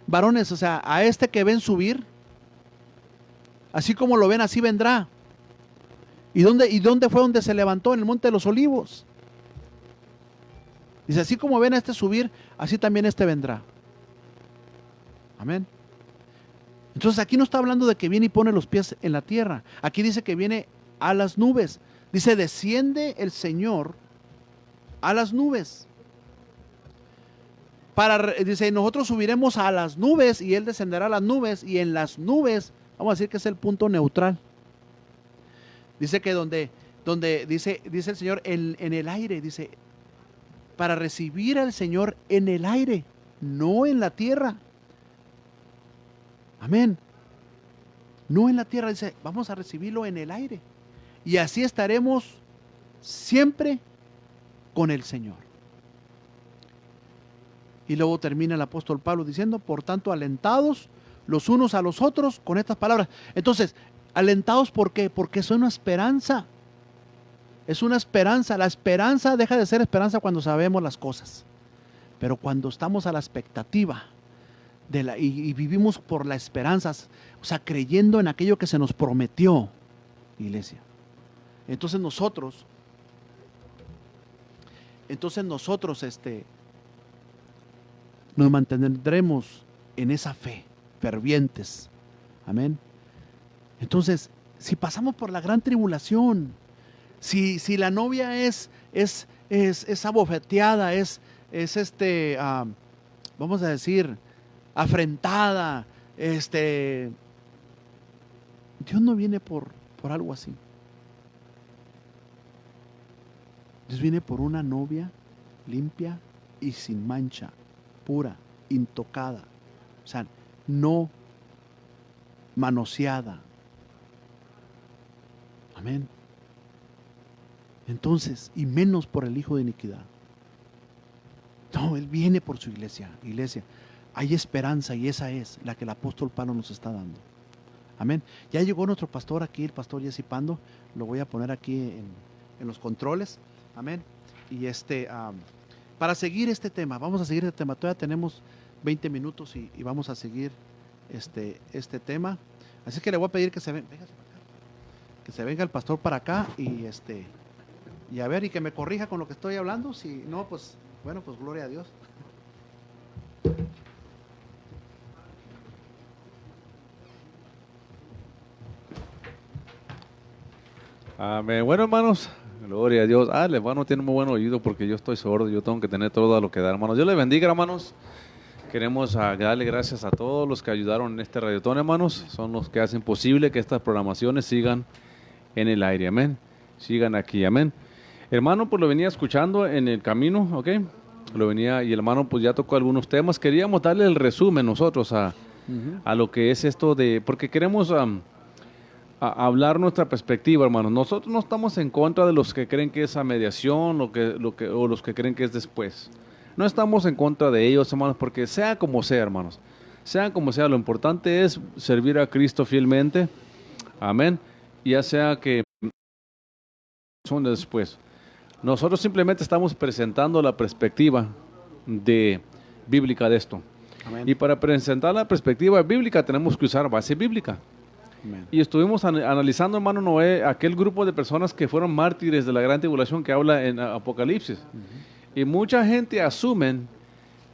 varones, o sea, a este que ven subir, así como lo ven, así vendrá. ¿Y dónde fue donde se levantó? En el Monte de los Olivos. Dice, así como ven a este subir, así también este vendrá. Amén. Entonces aquí no está hablando de que viene y pone los pies en la tierra. Aquí dice que viene a las nubes. Dice, desciende el Señor a las nubes. Dice, nosotros subiremos a las nubes y Él descenderá a las nubes, y en las nubes, vamos a decir que es el punto neutral. Dice que donde dice el Señor en el aire, dice, para recibir al Señor en el aire, no en la tierra. Amén. No en la tierra, dice, vamos a recibirlo en el aire. Y así estaremos siempre con el Señor. Y luego termina el apóstol Pablo diciendo, por tanto, alentados los unos a los otros con estas palabras. Entonces, alentados, ¿por qué? Porque es una esperanza. Es una esperanza. La esperanza deja de ser esperanza cuando sabemos las cosas. Pero cuando estamos a la expectativa y vivimos por la esperanza, o sea, creyendo en aquello que se nos prometió, iglesia. Entonces nosotros nos mantendremos en esa fe, fervientes. Amén. Entonces, si pasamos por la gran tribulación, si la novia es abofeteada, vamos a decir, afrentada, Dios no viene por algo así. Dios viene por una novia limpia y sin mancha, pura, intocada, o sea, no manoseada. Amén. Entonces, y menos por el hijo de iniquidad. No, Él viene por su iglesia. Iglesia, hay esperanza, y esa es la que el apóstol Pablo nos está dando. Amén. Ya llegó nuestro pastor aquí, el pastor Jesse Pando. Lo voy a poner aquí en los controles. Amén. Y para seguir este tema, vamos a seguir este tema. Todavía tenemos 20 minutos y vamos a seguir este tema. Así que le voy a pedir que se venga el pastor para acá y a ver, y que me corrija con lo que estoy hablando. Si no, pues bueno, pues gloria a Dios. Amén. Bueno, hermanos, gloria a Dios. El hermano tiene muy buen oído porque yo estoy sordo. Yo tengo que tener todo lo que dar, hermanos. Dios les bendiga, hermanos. Queremos darle gracias a todos los que ayudaron en este radiotón, hermanos. Son los que hacen posible que estas programaciones sigan en el aire. Amén. Sigan aquí. Amén. Hermano, pues lo venía escuchando en el camino, ¿ok? Lo venía, y el hermano pues ya tocó algunos temas. Queríamos darle el resumen nosotros a lo que es esto porque queremos a hablar nuestra perspectiva, hermanos. Nosotros no estamos en contra de los que creen que es a mediación o los que creen que es después. No estamos en contra de ellos, hermanos, porque sea como sea, hermanos, sea como sea, lo importante es servir a Cristo fielmente. Amén. Ya sea que son después. Nosotros simplemente estamos presentando la perspectiva bíblica de esto. Amén. Y para presentar la perspectiva bíblica tenemos que usar base bíblica. Amén. Y estuvimos analizando, hermano Noé, aquel grupo de personas que fueron mártires de la gran tribulación que habla en Apocalipsis. Y mucha gente asume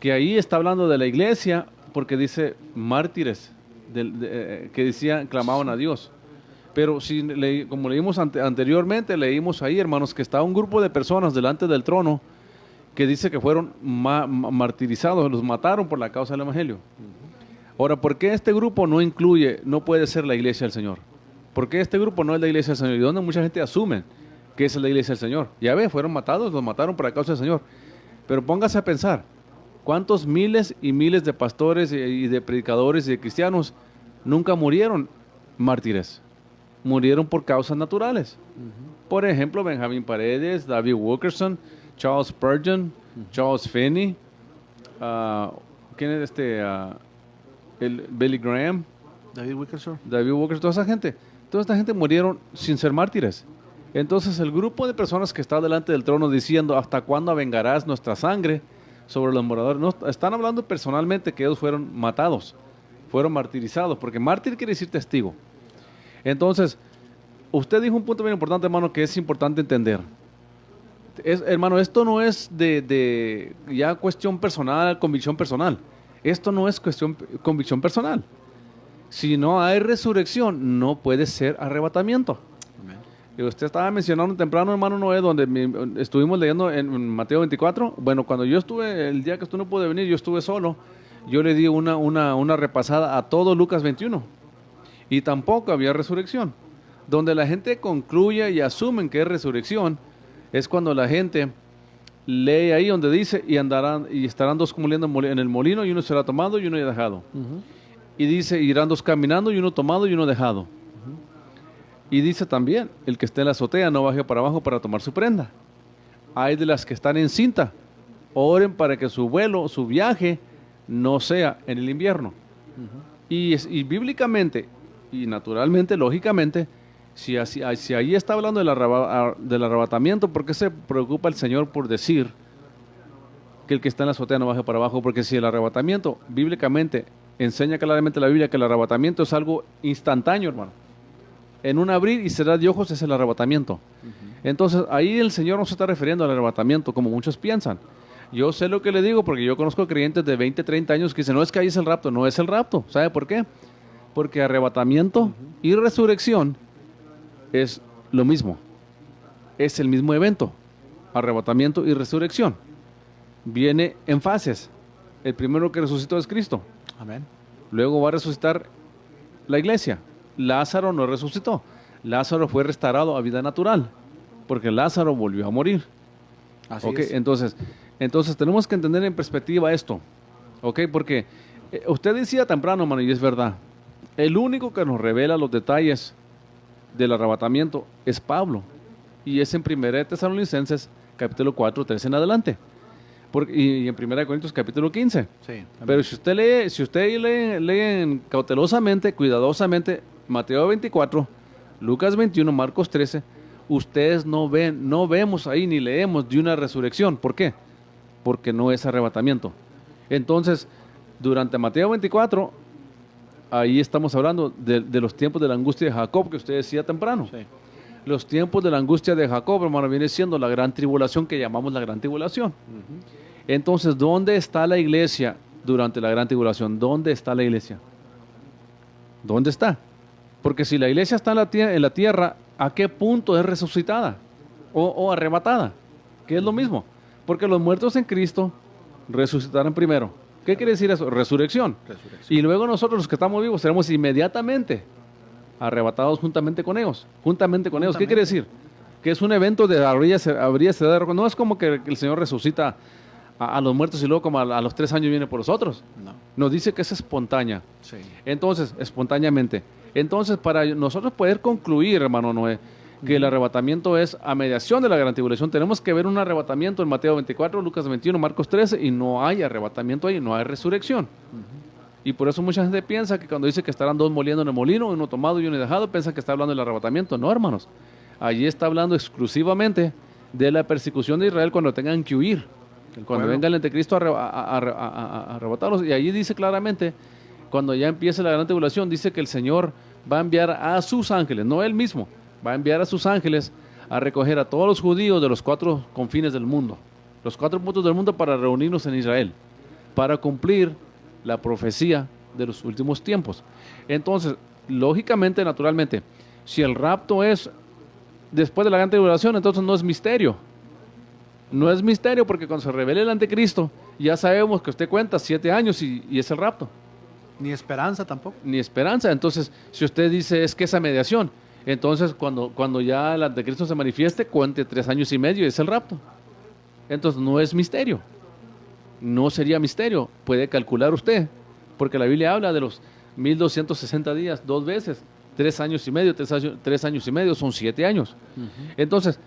que ahí está hablando de la iglesia porque dice mártires que clamaban a Dios. Pero como leímos anteriormente, leímos ahí, hermanos, que está un grupo de personas delante del trono que dice que fueron martirizados, los mataron por la causa del evangelio. Ahora, ¿por qué este grupo no puede ser la iglesia del Señor? ¿Por qué este grupo no es la iglesia del Señor? Y donde mucha gente asume que es la iglesia del Señor. Ya ve, fueron matados, los mataron por la causa del Señor. Pero póngase a pensar, ¿cuántos miles y miles de pastores y de predicadores y de cristianos nunca murieron mártires? Murieron por causas naturales. Por ejemplo, Benjamín Paredes, David Wilkerson, Charles Spurgeon, Charles Finney, ¿quién es Billy Graham? David Wilkerson, toda esta gente murieron sin ser mártires. Entonces el grupo de personas que está delante del trono diciendo, ¿hasta cuándo vengarás nuestra sangre? sobre los moradores. No, están hablando personalmente que ellos fueron matados, fueron martirizados, porque mártir quiere decir testigo. Entonces, usted dijo un punto bien importante, hermano, que es importante entender. Hermano, esto no es de ya cuestión personal, convicción personal. Esto no es convicción personal. Si no hay resurrección, no puede ser arrebatamiento. Amén. Y usted estaba mencionando temprano, hermano Noé, donde estuvimos leyendo en Mateo 24. Bueno, cuando yo estuve, el día que usted no pudo venir, yo estuve solo. Yo le di una repasada a todo Lucas 21. Y tampoco había resurrección. Donde la gente concluye y asumen que es resurrección, es cuando la gente lee ahí donde dice, y estarán dos moliendo en el molino, y uno será tomado y uno dejado. Y dice, irán dos caminando, y uno tomado y uno dejado. Y dice también, el que esté en la azotea no baje para abajo para tomar su prenda. Hay de las que están en cinta, oren para que su vuelo, su viaje, no sea en el invierno. Y bíblicamente, y naturalmente, lógicamente, si ahí está hablando del arrebatamiento, ¿por qué se preocupa el Señor por decir que el que está en la azotea no baje para abajo? Porque si el arrebatamiento, bíblicamente, enseña claramente la Biblia que el arrebatamiento es algo instantáneo, hermano. En un abrir y cerrar de ojos es el arrebatamiento. Entonces, ahí el Señor no se está refiriendo al arrebatamiento, como muchos piensan. Yo sé lo que le digo porque yo conozco creyentes de 20, 30 años que dicen, no, es que ahí es el rapto. No es el rapto. ¿Sabe por qué? Porque arrebatamiento y resurrección es lo mismo. Es el mismo evento. Arrebatamiento y resurrección. Viene en fases. El primero que resucitó es Cristo. Amén. Luego va a resucitar la iglesia. Lázaro no resucitó. Lázaro fue restaurado a vida natural. Porque Lázaro volvió a morir. Así Okay, es. entonces tenemos que entender en perspectiva esto. Okay, porque usted decía temprano, hermano, y es verdad. El único que nos revela los detalles del arrebatamiento es Pablo. Y es en 1 Tesalonicenses, capítulo 4, 13 en adelante. Y en 1 Corintios, capítulo 15. Sí, amén. Pero si usted lee cautelosamente, cuidadosamente, Mateo 24, Lucas 21, Marcos 13, ustedes no vemos ahí ni leemos de una resurrección. ¿Por qué? Porque no es arrebatamiento. Entonces, durante Mateo 24, ahí estamos hablando de los tiempos de la angustia de Jacob, que usted decía temprano. Sí. Los tiempos de la angustia de Jacob, hermano, viene siendo la gran tribulación que llamamos la gran tribulación. Entonces, ¿dónde está la iglesia durante la gran tribulación? ¿Dónde está la iglesia? ¿Dónde está? Porque si la iglesia está en la tierra, ¿a qué punto es resucitada o arrebatada? Que es lo mismo. Porque los muertos en Cristo resucitarán primero. ¿Qué quiere decir eso? Resurrección. Y luego nosotros los que estamos vivos seremos inmediatamente arrebatados juntamente con ellos. ¿Qué quiere decir? Que es un evento de habría de... No es como que el Señor resucita a los muertos y luego como a los 3 años viene por los otros. No. Nos dice que es espontánea. Sí. Entonces, espontáneamente. Entonces, para nosotros poder concluir, hermano Noé, que el arrebatamiento es a mediación de la gran tribulación, tenemos que ver un arrebatamiento en Mateo 24, Lucas 21, Marcos 13, y no hay arrebatamiento ahí, no hay resurrección. Y por eso mucha gente piensa que cuando dice que estarán dos moliendo en el molino, uno tomado y uno dejado, piensa que está hablando del arrebatamiento. No, hermanos. Allí está hablando exclusivamente de la persecución de Israel cuando tengan que huir. Cuando venga el anticristo a arrebatarlos. Y allí dice claramente, cuando ya empiece la gran tribulación, dice que el Señor va a enviar a sus ángeles, no Él mismo, va a enviar a sus ángeles a recoger a todos los judíos de los 4 confines del mundo, los 4 puntos del mundo para reunirnos en Israel, para cumplir la profecía de los últimos tiempos. Entonces, lógicamente, naturalmente, si el rapto es después de la gran tribulación, entonces no es misterio. No es misterio porque cuando se revele el anticristo, ya sabemos que usted cuenta 7 años y es el rapto. Ni esperanza tampoco. Ni esperanza. Entonces, si usted dice es que esa mediación, entonces cuando ya el anticristo se manifieste, cuente 3 años y medio y es el rapto. Entonces, no es misterio. No sería misterio. Puede calcular usted, porque la Biblia habla de los 1260 días 2 veces. 3 años y medio, 3 años y medio son 7 años. Entonces,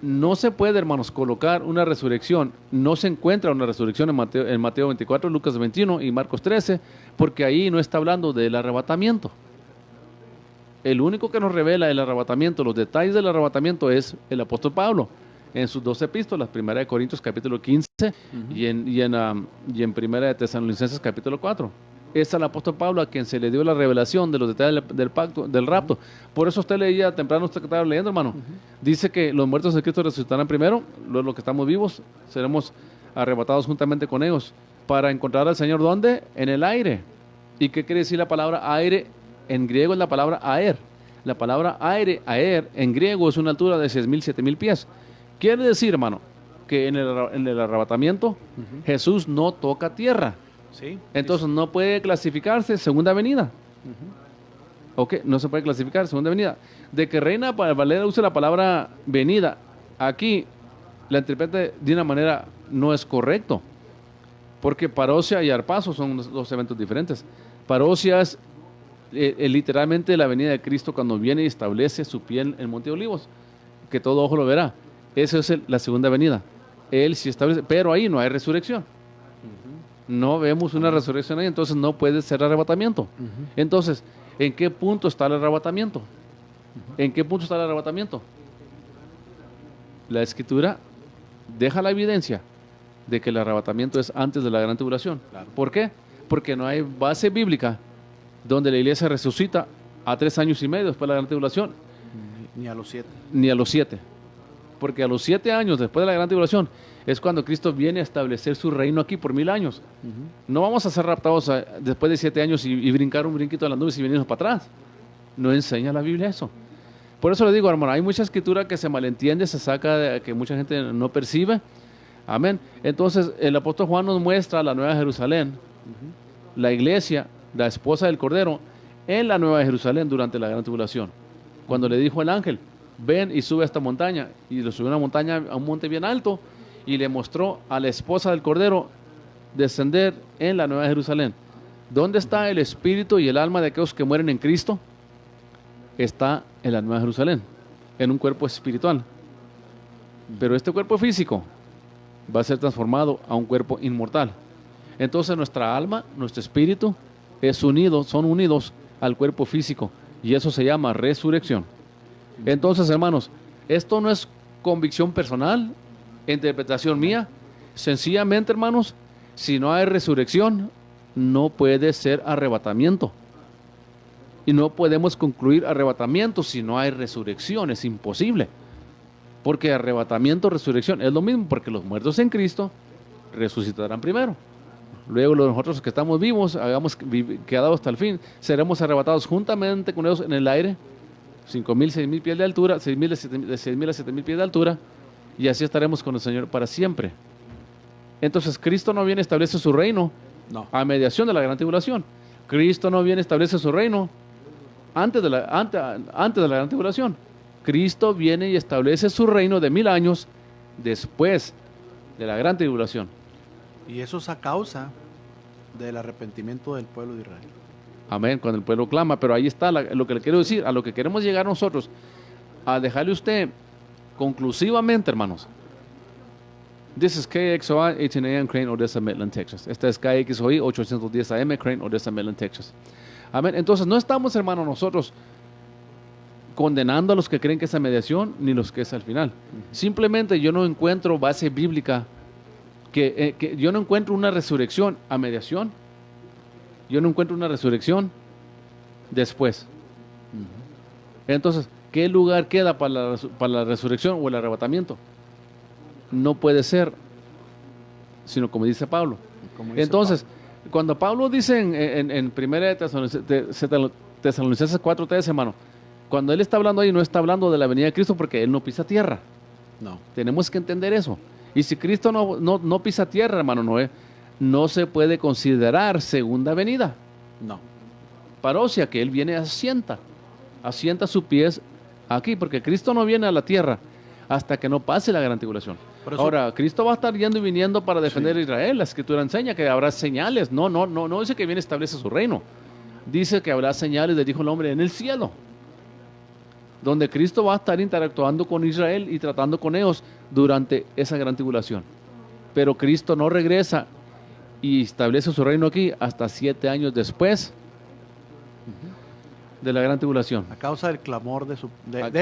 no se puede, hermanos, colocar una resurrección. No se encuentra una resurrección en Mateo 24, Lucas 21 y Marcos 13, porque ahí no está hablando del arrebatamiento. El único que nos revela el arrebatamiento, los detalles del arrebatamiento, es el apóstol Pablo. en sus 2 epístolas, Primera de Corintios capítulo 15 y en Primera de Tesalonicenses capítulo 4. Es al apóstol Pablo a quien se le dio la revelación de los detalles del pacto, del rapto. Por eso usted leía temprano, usted que estaba leyendo, hermano. Dice que los muertos de Cristo resucitarán primero, luego los que estamos vivos seremos arrebatados juntamente con ellos para encontrar al Señor, ¿dónde? En el aire. ¿Y qué quiere decir la palabra aire? En griego es la palabra aer. La palabra aer, en griego es una altura de 6,000, 7,000 pies. Quiere decir, hermano, que en el arrebatamiento Jesús no toca tierra. Sí. Entonces no puede clasificarse segunda venida. Ok, no se puede clasificar segunda venida. De que Reina Valera use la palabra venida, aquí la interprete de una manera no es correcto. Porque parousia y arpazo son 2 eventos diferentes. Parousia es literalmente la venida de Cristo cuando viene y establece su pie en el Monte de Olivos, que todo ojo lo verá. Esa es la segunda venida. Él sí establece, pero ahí no hay resurrección. No vemos una resurrección ahí, entonces no puede ser arrebatamiento. Entonces, ¿en qué punto está el arrebatamiento? ¿En qué punto está el arrebatamiento? La Escritura deja la evidencia de que el arrebatamiento es antes de la gran tribulación. Claro. ¿Por qué? Porque no hay base bíblica donde la iglesia resucita a 3 años y medio después de la gran tribulación, Ni a los 7. ni a los 7. Porque a los 7 años después de la gran tribulación es cuando Cristo viene a establecer su reino aquí por 1000 años. No vamos a ser raptados después de 7 años y brincar un brinquito de las nubes y venirnos para atrás. No enseña la Biblia eso. Por eso le digo, hermano, hay mucha escritura que se malentiende, se saca, que mucha gente no percibe. Amén. Entonces, el apóstol Juan nos muestra la Nueva Jerusalén, la iglesia, la esposa del Cordero, en la Nueva Jerusalén durante la gran tribulación. Cuando le dijo el ángel, ven y sube a esta montaña, y lo subió a una montaña, a un monte bien alto, y le mostró a la esposa del Cordero descender en la Nueva Jerusalén. ¿Dónde está el espíritu y el alma de aquellos que mueren en Cristo? Está en la Nueva Jerusalén, en un cuerpo espiritual. Pero este cuerpo físico va a ser transformado a un cuerpo inmortal. Entonces nuestra alma, nuestro espíritu son unidos al cuerpo físico, y eso se llama resurrección. Entonces, hermanos, esto no es convicción personal, interpretación mía. Sencillamente, hermanos, si no hay resurrección, no puede ser arrebatamiento. Y no podemos concluir arrebatamiento si no hay resurrección, es imposible. Porque arrebatamiento, resurrección es lo mismo, porque los muertos en Cristo resucitarán primero. Luego nosotros que estamos vivos, quedados hasta el fin, seremos arrebatados juntamente con ellos en el aire, 5,000, 6,000 pies de altura, 6,000 a 7,000 pies de altura, y así estaremos con el Señor para siempre. Entonces Cristo no viene a establecer su reino a mediación de la gran tribulación. Cristo no viene a establecer su reino antes de la gran tribulación. Cristo viene y establece su reino de 1000 años después de la gran tribulación. Y eso es a causa del arrepentimiento del pueblo de Israel. Amén, cuando el pueblo clama. Pero ahí está lo que le quiero decir, a lo que queremos llegar nosotros, a dejarle usted conclusivamente, hermanos. This is KXOI 18 AM, Crane, Odessa, Midland, Texas. Esta es KXOI 810 AM, Crane, Odessa, Midland, Texas. Amén. Entonces no estamos, hermanos, nosotros condenando a los que creen que es a mediación, ni los que es al final. Simplemente yo no encuentro base bíblica, que yo no encuentro una resurrección a mediación. Yo no encuentro una resurrección después. Entonces, ¿qué lugar queda para la resurrección o el arrebatamiento? No puede ser, sino como dice Pablo. Entonces, cuando Pablo dice en 1 Tesalonicenses 4:3, hermano, cuando él está hablando ahí, no está hablando de la venida de Cristo, porque él no pisa tierra. No. Tenemos que entender eso. Y si Cristo no pisa tierra, hermano Noé, no se puede considerar segunda venida. No. Parousia, que él viene asienta sus pies aquí, porque Cristo no viene a la tierra hasta que no pase la gran tribulación. Ahora, Cristo va a estar yendo y viniendo para defender a Israel. La Escritura enseña que habrá señales. No dice que viene a establecer su reino. Dice que habrá señales, le dijo el hombre, en el cielo, donde Cristo va a estar interactuando con Israel y tratando con ellos durante esa gran tribulación. Pero Cristo no regresa y establece su reino aquí hasta 7 años después de la gran tribulación. A causa del clamor de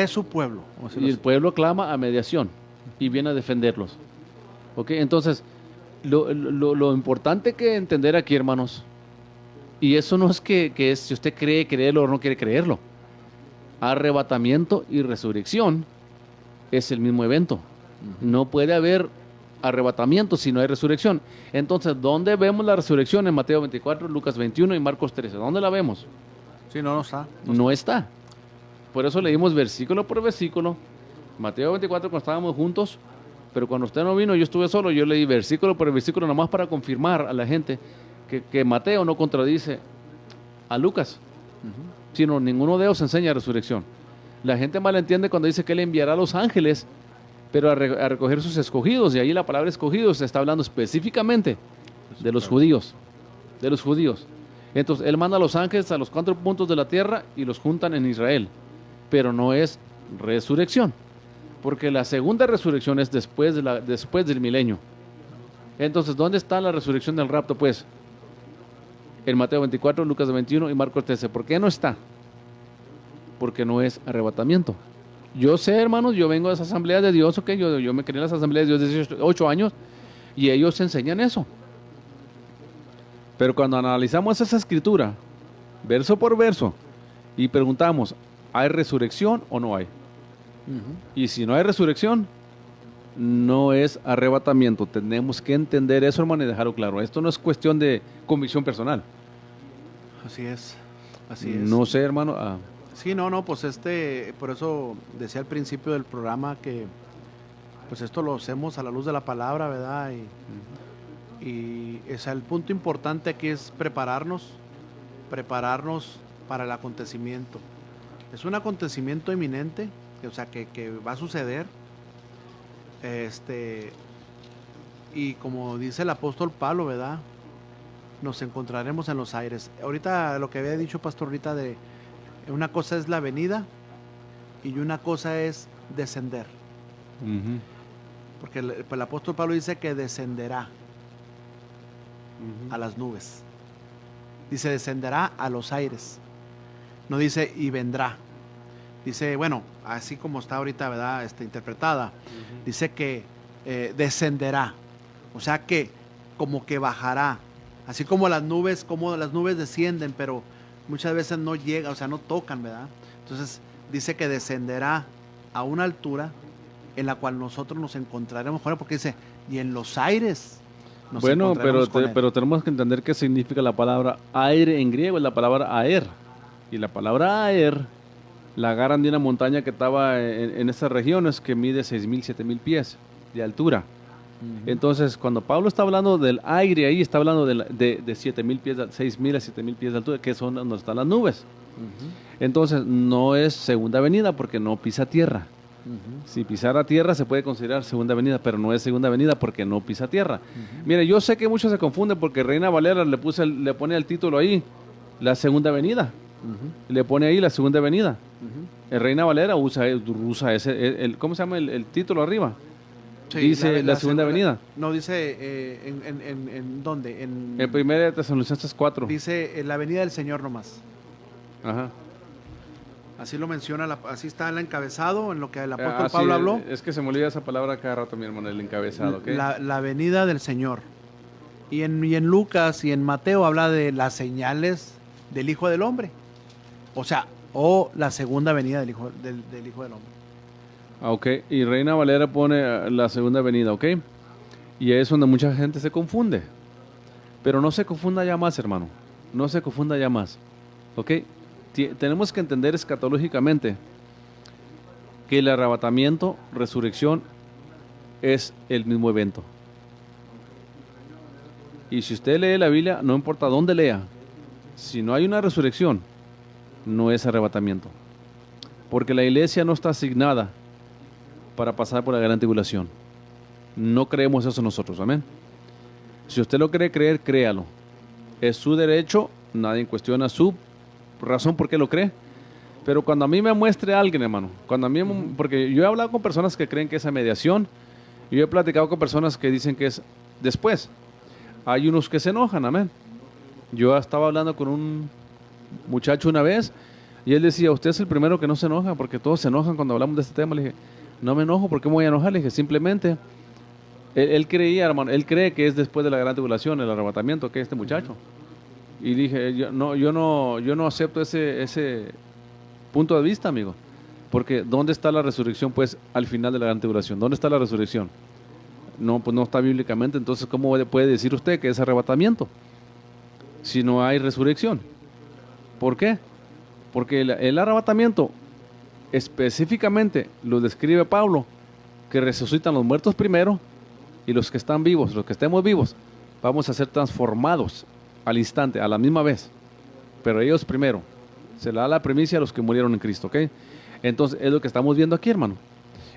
su pueblo. Y el pueblo clama a mediación. y viene a defenderlos. ¿Ok? Entonces, lo importante que entender aquí, hermanos, y eso no es que es si usted cree creerlo o no quiere creerlo. Arrebatamiento y resurrección es el mismo evento. No puede haber arrebatamiento si no hay resurrección. Entonces, ¿dónde vemos la resurrección? En Mateo 24, Lucas 21 y Marcos 13. ¿Dónde la vemos? Sí, no está. No está. Por eso leímos versículo por versículo. Mateo 24 cuando estábamos juntos, pero cuando usted no vino, yo estuve solo, yo leí versículo por versículo nomás para confirmar a la gente que Mateo no contradice a Lucas, sino ninguno de ellos enseña resurrección. La gente malentiende cuando dice que él enviará a los ángeles, pero a recoger sus escogidos, y ahí la palabra escogidos se está hablando específicamente de los judíos, de los judíos. Entonces, él manda a los ángeles a los 4 puntos de la tierra y los juntan en Israel, pero no es resurrección, porque la segunda resurrección es después del milenio. Entonces, ¿dónde está la resurrección del rapto? Pues, en Mateo 24, Lucas 21 y Marcos 13. ¿Por qué no está? Porque no es arrebatamiento. Yo sé, hermanos, yo vengo de esa asamblea de Dios, ok, yo me crié en las asambleas de Dios desde 8 años, y ellos enseñan eso. Pero cuando analizamos esa escritura, verso por verso, y preguntamos, ¿hay resurrección o no hay? Y si no hay resurrección, no es arrebatamiento. Tenemos que entender eso, hermano, y dejarlo claro. Esto no es cuestión de convicción personal. Así es. Así es. No sé, hermano. Sí, no, pues por eso decía al principio del programa que pues esto lo hacemos a la luz de la palabra, ¿verdad? Y el punto importante aquí es prepararnos para el acontecimiento. Es un acontecimiento inminente, o sea, que va a suceder. Y como dice el apóstol Pablo, ¿verdad? Nos encontraremos en los aires. Ahorita lo que había dicho Pastor Rita de una cosa es la venida y una cosa es descender. Porque el apóstol Pablo dice que descenderá a las nubes. Dice descenderá a los aires. No dice y vendrá. Dice, bueno, así como está ahorita, ¿verdad? Interpretada. Dice que descenderá. O sea que como que bajará. Así como las nubes descienden, pero muchas veces no llega, o sea, no tocan, ¿verdad? Entonces dice que descenderá a una altura en la cual nosotros nos encontraremos con él, porque dice, y en los aires nos encontraremos con él. Pero tenemos que entender qué significa la palabra aire en griego, es la palabra aer. Y la palabra aer la agarran de una montaña que estaba en esas regiones que mide 6,000, 7,000 pies de altura. Entonces, cuando Pablo está hablando del aire ahí, está hablando de 7,000 pies, 6,000 a 7,000 pies de altura, que son donde están las nubes. Entonces, no es segunda venida porque no pisa tierra. Si pisara tierra se puede considerar segunda venida, pero no es segunda venida porque no pisa tierra. Mire, yo sé que muchos se confunden porque Reina Valera le pone el título ahí, la segunda venida. Le pone ahí la segunda venida. El Reina Valera usa ese, ¿cómo se llama el título arriba? Sí, dice la segunda venida. No, dice ¿en dónde? En 1 Tesalonicenses 4. Dice la venida del Señor nomás. Ajá. Así lo menciona, así está el encabezado en lo que el apóstol Pablo habló. Es que se me olvida esa palabra cada rato, mi hermano, el encabezado. ¿Okay? La venida del Señor. Y en Lucas y en Mateo habla de las señales del Hijo del Hombre. O sea, la segunda venida del Hijo del Hombre. Ok, y Reina Valera pone la segunda venida, ok. Y es donde mucha gente se confunde. Pero no se confunda ya más, hermano. No se confunda ya más. Ok. Tenemos que entender escatológicamente que el arrebatamiento, resurrección, es el mismo evento. Y si usted lee la Biblia, no importa dónde lea, si no hay una resurrección, no es arrebatamiento. Porque la iglesia no está asignada para pasar por la gran tribulación. No creemos eso nosotros, amén. Si usted lo quiere creer, créalo. Es su derecho, nadie cuestiona su razón por qué lo cree. Pero cuando a mí me muestre alguien, hermano, porque yo he hablado con personas que creen que es a mediación, y yo he platicado con personas que dicen que es después. Hay unos que se enojan, amén. Yo estaba hablando con un muchacho una vez, y él decía, usted es el primero que no se enoja, porque todos se enojan cuando hablamos de este tema. Le dije, No me enojo, ¿por qué me voy a enojar? Le dije, simplemente, él creía, hermano, él cree que es después de la gran tribulación, el arrebatamiento, que este muchacho. Y dije, yo no acepto ese punto de vista, amigo. Porque ¿dónde está la resurrección, pues, al final de la gran tribulación? ¿Dónde está la resurrección? No, pues no está bíblicamente. Entonces, ¿cómo puede decir usted que es arrebatamiento si no hay resurrección? ¿Por qué? Porque el arrebatamiento específicamente lo describe Pablo, que resucitan los muertos primero y los que están vivos, los que estemos vivos, vamos a ser transformados al instante, a la misma vez. Pero ellos primero. Se le da la primicia a los que murieron en Cristo, ¿ok? Entonces, es lo que estamos viendo aquí, hermano.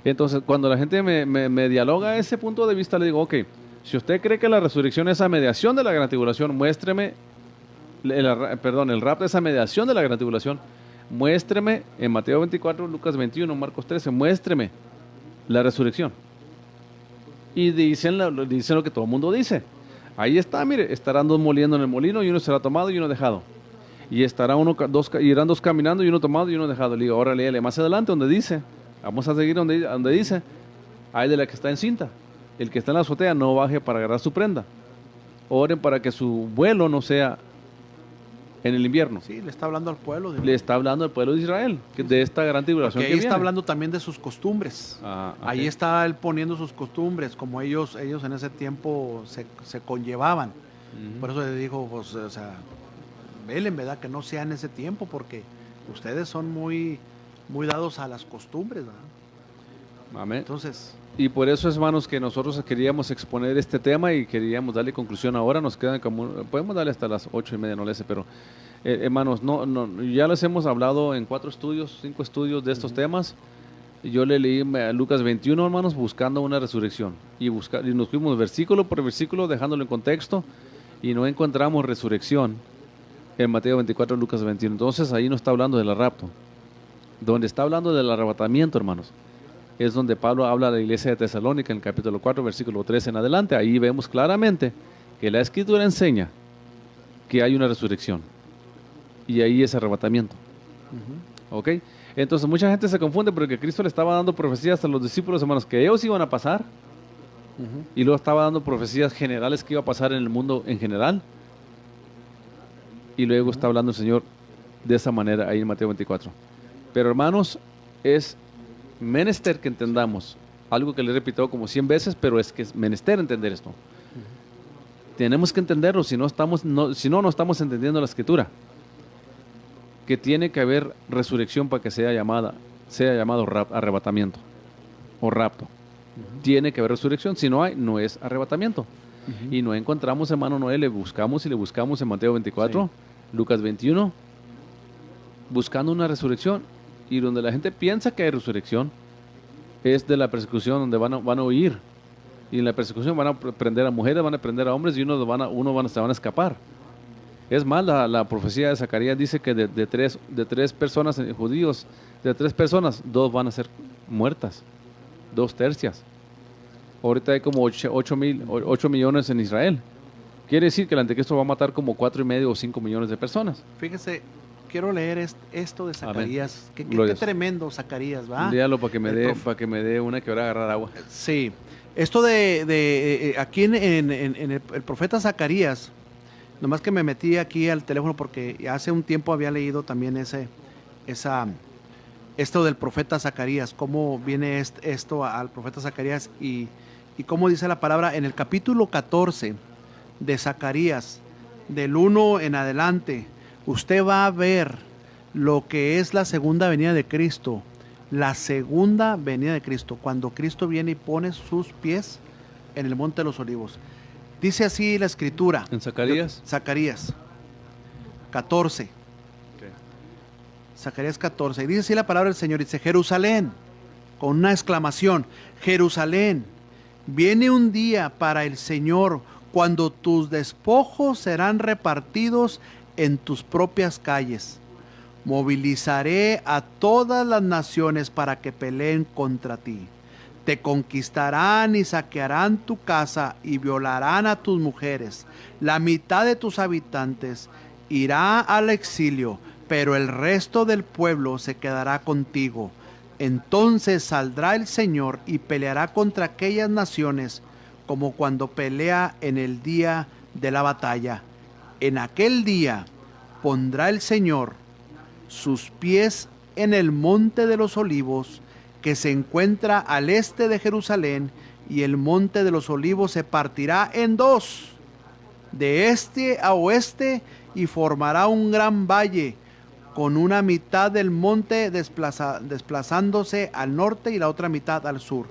Entonces, cuando la gente me dialoga ese punto de vista, le digo, ok, si usted cree que la resurrección es esa mediación de la gran tribulación, muéstreme, el rapto es esa mediación de la gran tribulación, muéstreme en Mateo 24, Lucas 21, Marcos 13, muéstreme la resurrección. Y dicen lo que todo el mundo dice. Ahí está, mire, estarán dos moliendo en el molino y uno será tomado y uno dejado. Y irán dos caminando y uno tomado y uno dejado. Le digo, ahora léele más adelante donde dice, vamos a seguir donde dice, hay de la que está encinta. El que está en la azotea no baje para agarrar su prenda. Oren para que su vuelo no sea en el invierno. Sí, le está hablando al pueblo. Le está hablando al pueblo de Israel, de esta gran tribulación. Porque ahí está hablando también de sus costumbres. Okay. Ahí está él poniendo sus costumbres, como ellos en ese tiempo se conllevaban. Por eso le dijo, pues, o sea, velen, ¿verdad? Que no sea en ese tiempo, porque ustedes son muy dados a las costumbres, ¿verdad? Amén. Entonces, y por eso, hermanos, que nosotros queríamos exponer este tema y queríamos darle conclusión ahora. Nos quedan podemos darle hasta las 8:30, no le sé, pero hermanos, ya les hemos hablado en 5 estudios de estos temas. Yo le leí a Lucas 21, hermanos, buscando una resurrección. Y nos fuimos versículo por versículo, dejándolo en contexto, y no encontramos resurrección en Mateo 24, Lucas 21. Entonces ahí no está hablando del rapto. Donde está hablando del arrebatamiento, hermanos, es donde Pablo habla a la iglesia de Tesalónica en el capítulo 4, versículo 13 en adelante. Ahí vemos claramente que la Escritura enseña que hay una resurrección. Y ahí es arrebatamiento. ¿Ok? Entonces mucha gente se confunde porque Cristo le estaba dando profecías a los discípulos, hermanos, que ellos iban a pasar. Y luego estaba dando profecías generales que iba a pasar en el mundo en general. Y luego está hablando el Señor de esa manera ahí en Mateo 24. Pero hermanos, es menester que entendamos algo que le he repetido como 100 veces, pero es que es menester entender esto. Tenemos que entenderlo, si no estamos entendiendo la Escritura, que tiene que haber resurrección para que sea llamado arrebatamiento o rapto. Tiene que haber resurrección, si no hay, no es arrebatamiento. Y no encontramos, hermano Noé, le buscamos en Mateo 24, sí. Lucas 21, buscando una resurrección. Y donde la gente piensa que hay resurrección, es de la persecución donde van a huir. Y en la persecución van a prender a mujeres, van a prender a hombres y se van a escapar. Es más, la profecía de Zacarías dice que de tres personas judíos, de 3 personas, 2 van a ser muertas, 2 tercias. Ahorita hay como 8 millones en Israel. Quiere decir que el anticristo va a matar como 4,5 o 5 millones de personas. Fíjese, quiero leer esto de Zacarías. Qué tremendo Zacarías, ¿va? Léalo para que me dé una que ahora agarrar agua. Sí. Esto de aquí en el profeta Zacarías, nomás que me metí aquí al teléfono porque hace un tiempo había leído también esto del profeta Zacarías, cómo viene esto al profeta Zacarías y cómo dice la palabra en el capítulo 14 de Zacarías, del 1 en adelante. Usted va a ver lo que es la segunda venida de Cristo. La segunda venida de Cristo, cuando Cristo viene y pone sus pies en el Monte de los Olivos. Dice así la Escritura. ¿En Zacarías? Zacarías 14. Okay. Zacarías 14. Y dice así la palabra del Señor. Dice, Jerusalén, con una exclamación, Jerusalén, viene un día para el Señor cuando tus despojos serán repartidos en tus propias calles. Movilizaré a todas las naciones para que peleen contra ti. Te conquistarán y saquearán tu casa y violarán a tus mujeres. La mitad de tus habitantes irá al exilio, pero el resto del pueblo se quedará contigo. Entonces saldrá el Señor y peleará contra aquellas naciones como cuando pelea en el día de la batalla. En aquel día pondrá el Señor sus pies en el monte de los olivos, que se encuentra al este de Jerusalén, y el monte de los olivos se partirá en dos, de este a oeste, y formará un gran valle, con una mitad del monte desplazándose al norte y la otra mitad al sur.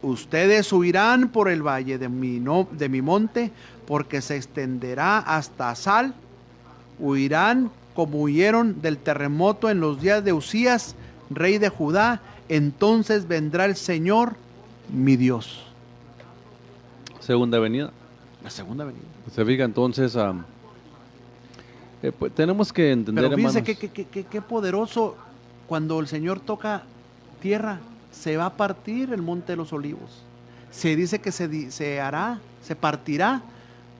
Ustedes huirán por el valle de mi monte, porque se extenderá hasta Sal. Huirán como huyeron del terremoto en los días de Usías, rey de Judá. Entonces vendrá el Señor, mi Dios. Segunda venida. La segunda venida. Se fija entonces, pues, tenemos que entender, Pero fíjense hermanos, qué poderoso, cuando el Señor toca tierra, se va a partir el monte de los olivos. Se dice que se partirá,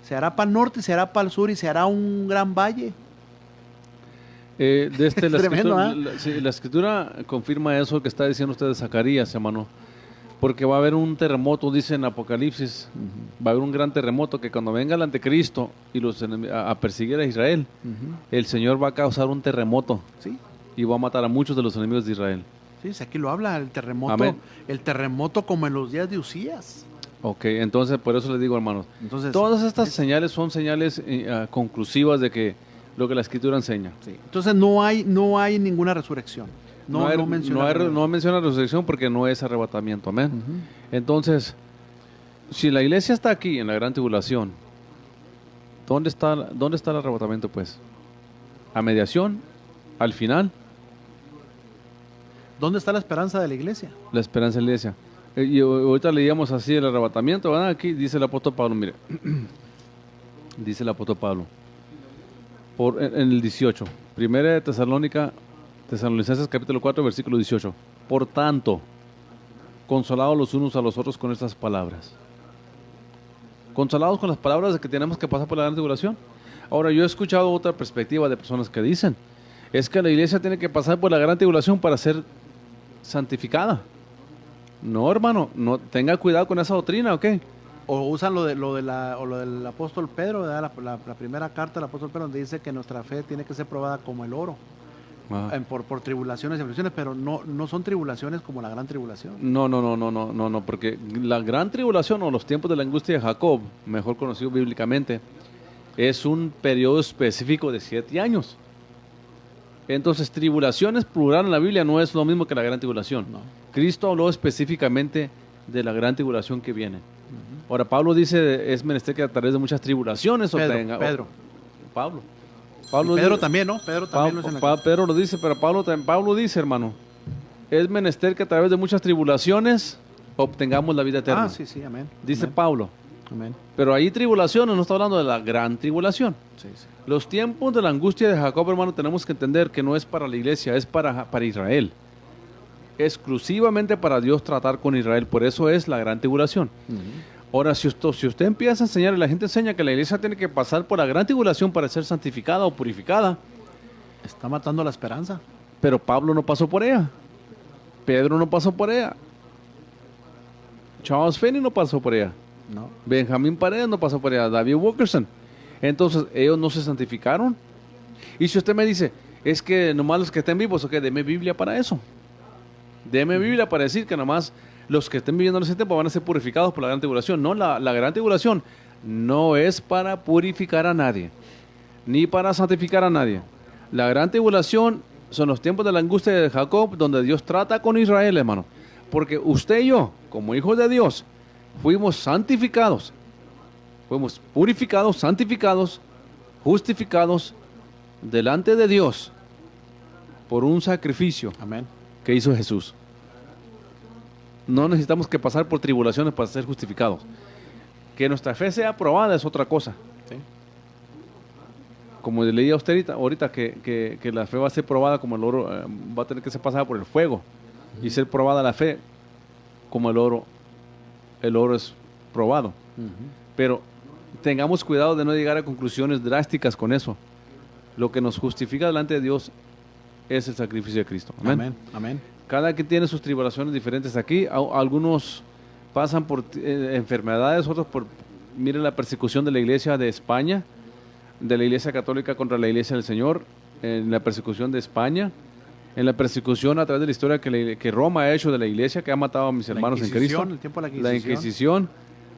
se hará para el norte, se hará para el sur y se hará un gran valle. la, Tremendo, escritura, sí, la escritura confirma eso que está diciendo usted de Zacarías, hermano. Porque va a haber un terremoto, dice en Apocalipsis, va a haber un gran terremoto que cuando venga el anticristo y a perseguir a Israel, el Señor va a causar un terremoto, ¿Sí? y va a matar a muchos de los enemigos de Israel. Sí, aquí lo habla, el terremoto. Amén. El terremoto como en los días de Usías. Ok, entonces por eso les digo, hermanos, Entonces, todas estas señales son señales conclusivas de que lo que la escritura enseña. sí. Entonces no hay ninguna resurrección. No menciona resurrección porque no es arrebatamiento, amén. Entonces, si la iglesia está aquí en la gran tribulación, ¿dónde está el arrebatamiento, pues? ¿A mediación? ¿Al final? ¿Dónde está la esperanza de la iglesia? La esperanza de la iglesia. Y ahorita leíamos así el arrebatamiento, ¿verdad? Aquí dice el apóstol Pablo, mire. Dice el apóstol Pablo. En el 18. Primera de Tesalonicenses capítulo 4, versículo 18. Por tanto, consolados los unos a los otros con estas palabras. Consolados con las palabras de que tenemos que pasar por la gran tribulación. Ahora, yo he escuchado otra perspectiva de personas que dicen, es que la iglesia tiene que pasar por la gran tribulación para ser santificada. No, hermano, no tenga cuidado con esa doctrina, ¿ok? O usan lo del apóstol Pedro, ¿verdad? La primera carta del apóstol Pedro, donde dice que nuestra fe tiene que ser probada como el oro. Por tribulaciones y aflicciones, pero no son tribulaciones como la gran tribulación. No, porque la gran tribulación o los tiempos de la angustia de Jacob, mejor conocido bíblicamente, es un periodo específico de 7 años. Entonces, tribulaciones plural en la Biblia no es lo mismo que la gran tribulación. No. Cristo habló específicamente de la gran tribulación que viene. Ahora, Pablo dice, es menester que a través de muchas tribulaciones Pablo Pedro dice, también, ¿no? Pedro también Pedro lo dice, pero Pablo dice, hermano, es menester que a través de muchas tribulaciones obtengamos la vida eterna. Sí, amén. Dice Amén. Pablo. Amén. Pero ahí tribulaciones, no está hablando de la gran tribulación. Sí. Los tiempos de la angustia de Jacob, hermano, tenemos que entender que no es para la iglesia, es para Israel. Exclusivamente para Dios tratar con Israel. Por eso es la gran tribulación. Ahora, si usted empieza a enseñar, y la gente enseña que la iglesia tiene que pasar por la gran tribulación para ser santificada o purificada, está matando la esperanza. Pero Pablo no pasó por ella. Pedro no pasó por ella. Charles Finney no pasó por ella. No. Benjamín Paredes no pasó por ella. David Wilkerson. Entonces, ellos no se santificaron. Y si usted me dice, es que nomás los que estén vivos, ok, deme Biblia para eso. Deme Biblia para decir que nomás los que estén viviendo en ese tiempo van a ser purificados por la gran tribulación. No, la gran tribulación no es para purificar a nadie, ni para santificar a nadie. La gran tribulación son los tiempos de la angustia de Jacob, donde Dios trata con Israel, hermano. Porque usted y yo, como hijos de Dios, fuimos santificados, fuimos purificados, santificados, justificados delante de Dios por un sacrificio Amén. que hizo Jesús. No necesitamos que pasar por tribulaciones para ser justificados. Que nuestra fe sea probada es otra cosa. Sí. Como leía usted ahorita que la fe va a ser probada como el oro, va a tener que ser pasada por el fuego y ser probada la fe como el oro. El oro es probado. Pero tengamos cuidado de no llegar a conclusiones drásticas con eso. Lo que nos justifica delante de Dios es el sacrificio de Cristo. Amén. Amén. cada quien tiene sus tribulaciones diferentes aquí. Algunos pasan por enfermedades, otros por, mire la persecución de la iglesia de España, de la iglesia católica contra la iglesia del Señor, en la persecución de España, en la persecución a través de la historia que Roma ha hecho de la iglesia, que ha matado a mis hermanos en Cristo, el tiempo de la Inquisición,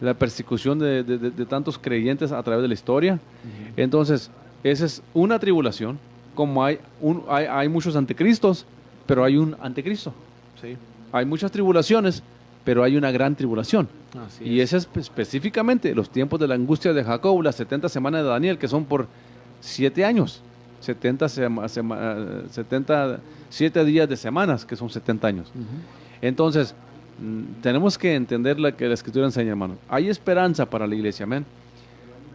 la persecución de tantos creyentes a través de la historia. Entonces, esa es una tribulación, como hay muchos anticristos, pero hay un anticristo. Sí. Hay muchas tribulaciones, pero hay una gran tribulación. Así Y es. ese es específicamente los tiempos de la angustia de Jacob, las 70 semanas de Daniel, que son por 7 años. 7 días de semanas, que son 70 años. Entonces, tenemos que entender lo que la Escritura enseña, hermano. Hay esperanza para la iglesia, amén.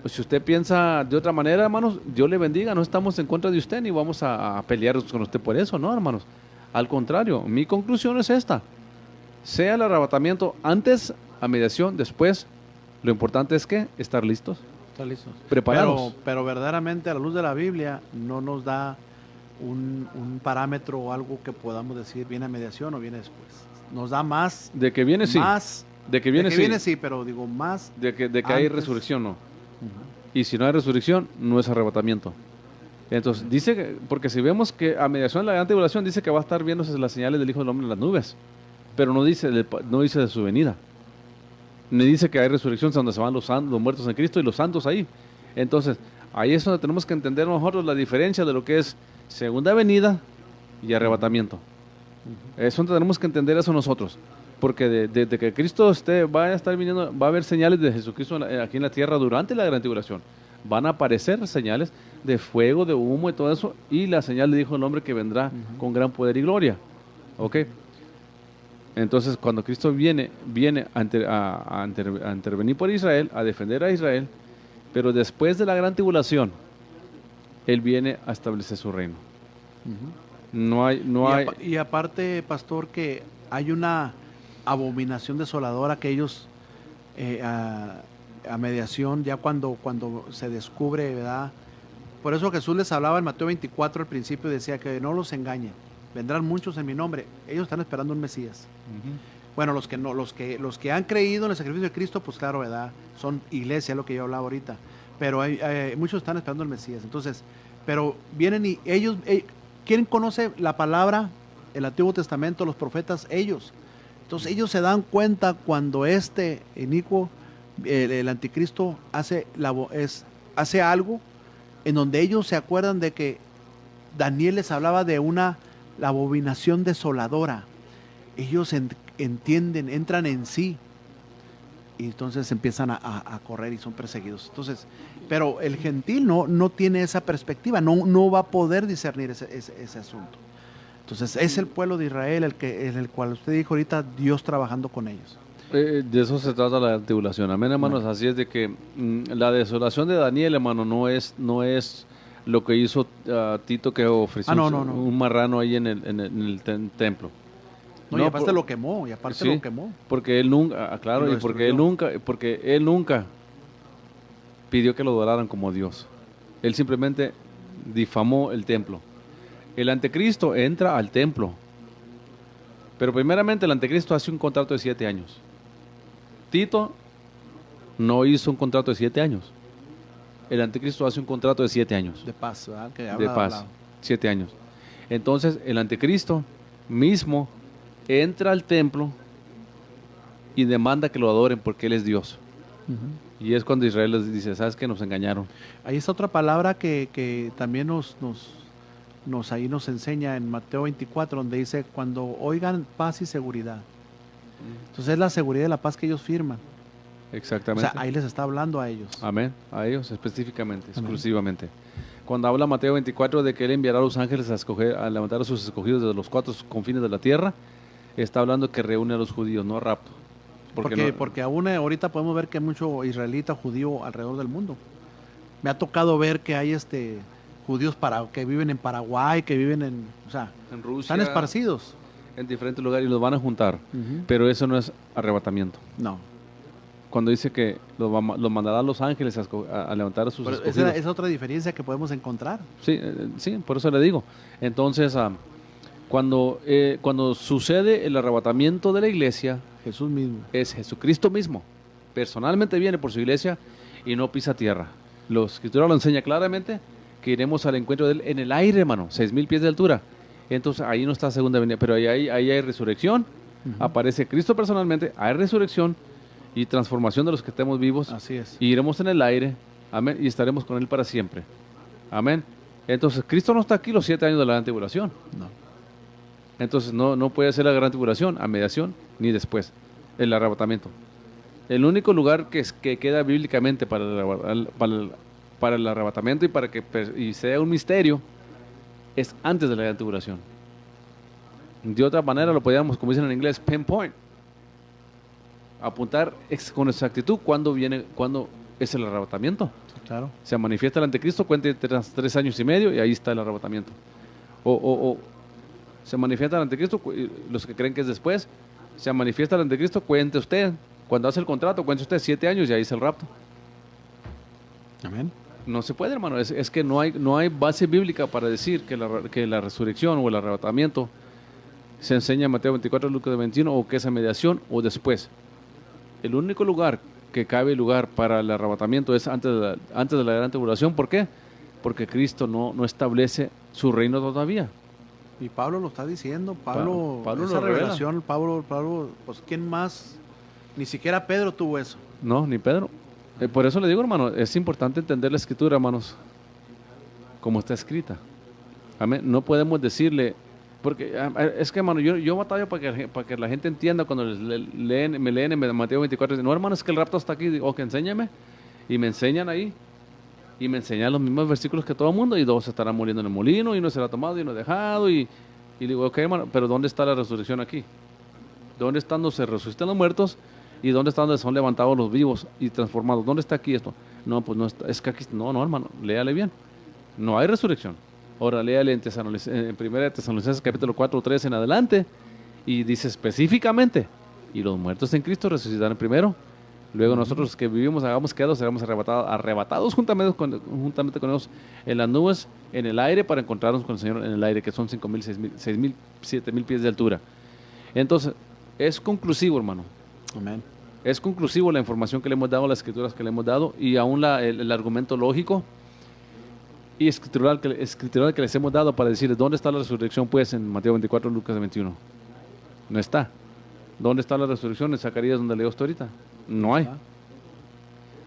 Pues si usted piensa de otra manera, hermanos, Dios le bendiga. No estamos en contra de usted ni vamos a pelearnos con usted por eso, ¿no, hermanos? Al contrario, mi conclusión es esta. Sea el arrebatamiento antes, a mediación, después. Lo importante es que estar listos, Está listo. preparados. Pero verdaderamente a la luz de la Biblia no nos da un parámetro o algo que podamos decir viene a mediación o viene después. Nos da más. De que viene, sí. Más, De que viene, de que sí. viene sí, pero digo más. De que hay antes. resurrección, no. Y si no hay resurrección, no es arrebatamiento. Entonces, dice que, porque si vemos que a mediación de la gran tribulación, dice que va a estar viéndose las señales del Hijo del Hombre en las nubes, pero no dice de su venida. Ni dice que hay resurrección donde se van los muertos en Cristo y los santos ahí. Entonces, ahí es donde tenemos que entender nosotros la diferencia de lo que es segunda venida y arrebatamiento. Es donde tenemos que entender eso nosotros. Porque desde que Cristo vaya a estar viniendo, va a haber señales de Jesucristo aquí en la tierra durante la gran tribulación. Van a aparecer señales de fuego, de humo y todo eso, y la señal le dijo el hombre que vendrá con gran poder y gloria. ¿Ok? Entonces, cuando Cristo viene a intervenir por Israel, a defender a Israel, pero después de la gran tribulación, Él viene a establecer su reino. Y aparte, pastor, que hay una abominación desoladora que ellos a mediación, ya cuando se descubre, ¿verdad? Por eso Jesús les hablaba en Mateo 24 al principio, decía que no los engañen, vendrán muchos en mi nombre. Ellos están esperando un Mesías. Bueno, los que han creído en el sacrificio de Cristo, pues claro, ¿verdad? Son iglesia, lo que yo hablaba ahorita. Pero muchos están esperando el Mesías. Entonces, pero vienen y ellos, ¿quién conoce la palabra, el Antiguo Testamento, los profetas? Ellos. Entonces ellos se dan cuenta cuando inicuo, el anticristo hace algo en donde ellos se acuerdan de que Daniel les hablaba de la abominación desoladora. Ellos entienden, entran en sí y entonces empiezan a correr y son perseguidos. Entonces, pero el gentil no tiene esa perspectiva, no va a poder discernir ese asunto. Entonces es el pueblo de Israel en el cual usted dijo ahorita, Dios trabajando con ellos. De eso se trata la tribulación, amén, hermanos. Así es de que la desolación de Daniel, hermano, no es lo que hizo Tito, que ofreció un marrano ahí en el templo. No, y aparte lo quemó, sí, porque él nunca, claro, y porque él nunca pidió que lo adoraran como Dios. Él simplemente difamó el templo. El anticristo entra al templo, pero primeramente el anticristo hace un contrato de 7 años. Tito no hizo un contrato de 7 años. El anticristo hace un contrato de 7 años. De paz, ¿verdad? De paz, 7 años. Entonces el anticristo mismo entra al templo y demanda que lo adoren porque Él es Dios. Y es cuando Israel les dice, ¿sabes qué? Nos engañaron. Ahí está otra palabra que también ahí nos enseña en Mateo 24, donde dice, cuando oigan paz y seguridad. Entonces es la seguridad y la paz que ellos firman. Exactamente. O sea, ahí les está hablando a ellos. Amén. A ellos específicamente, exclusivamente. Cuando habla Mateo 24 de que Él enviará a los ángeles a levantar a sus escogidos desde los 4 confines de la tierra, está hablando que reúne a los judíos, no a rapto. Porque aún ahorita podemos ver que hay mucho israelita judío alrededor del mundo. Me ha tocado ver que hay judíos que viven en Paraguay, que viven en Rusia, están esparcidos en diferentes lugares y los van a juntar. Pero eso no es arrebatamiento. No. Cuando dice que los mandará a los ángeles a levantar a sus escogidos. Esa es otra diferencia que podemos encontrar. Sí, por eso le digo. Entonces, Cuando sucede el arrebatamiento de la iglesia, Jesús mismo. es Jesucristo mismo. Personalmente viene por su iglesia y no pisa tierra. La Escritura lo enseña claramente que iremos al encuentro de Él en el aire, hermano, 6,000 pies de altura. Entonces ahí no está segunda venida, pero ahí hay resurrección. Aparece Cristo personalmente, hay resurrección y transformación de los que estemos vivos. Así es. Y iremos en el aire, amén, y estaremos con Él para siempre. Amén. Entonces Cristo no está aquí los 7 años de la gran tribulación. No. Entonces no puede ser la gran tribulación a mediación ni después, el arrebatamiento. El único lugar que queda bíblicamente para el arrebatamiento y para que sea un misterio es antes de la gran tribulación. De otra manera lo podríamos, como dicen en inglés, pinpoint. Apuntar con exactitud cuándo es el arrebatamiento. Claro. Se manifiesta el anticristo, cuente 3 años y medio y ahí está el arrebatamiento. O se manifiesta el anticristo, los que creen que es después, se manifiesta el anticristo, cuente usted. Cuando hace el contrato, cuente usted 7 años y ahí es el rapto. Amén. No se puede, hermano. Es que no hay base bíblica para decir que la resurrección o el arrebatamiento se enseña en Mateo 24, Lucas 21, o que es a mediación o después. El único lugar que cabe lugar para el arrebatamiento es antes de la gran tribulación. ¿Por qué? Porque Cristo no establece su reino todavía. Y Pablo lo está diciendo. Pablo lo esa revela. revelación, Pablo, pues ¿quién más? Ni siquiera Pedro tuvo eso. No, ni Pedro. Por eso le digo, hermano, es importante entender la Escritura, hermanos, como está escrita. Amén. No podemos decirle, porque es que, hermano, yo batallo para que la gente entienda cuando me leen en Mateo 24, no, hermano, es que el rapto está aquí, o que enséñame, y me enseñan ahí, y me enseñan los mismos versículos que todo el mundo, y 2 estarán muriendo en el molino, y uno será tomado, y uno dejado, y digo, ok, hermano, pero ¿dónde está la resurrección aquí? ¿Dónde están donde se resucitan los muertos? ¿Y dónde está donde son levantados los vivos y transformados? ¿Dónde está aquí esto? No, pues no está, es que aquí, no, hermano, léale bien. No hay resurrección. Ahora léale en 1 Tesalonicenses capítulo 4, 3 en adelante, y dice específicamente, y los muertos en Cristo resucitarán primero, luego nosotros los que vivimos, hagamos quedados, seremos arrebatados juntamente con ellos en las nubes, en el aire, para encontrarnos con el Señor en el aire, que son 5,000, 6,000, 7,000 pies de altura. Entonces, es conclusivo, hermano. Amén. Es conclusivo la información que le hemos dado, las escrituras que le hemos dado, y aún el argumento lógico y escritural que les hemos dado para decir dónde está la resurrección, pues en Mateo 24, Lucas 21. No está. ¿Dónde está la resurrección? En Zacarías, donde leo esto ahorita. No hay.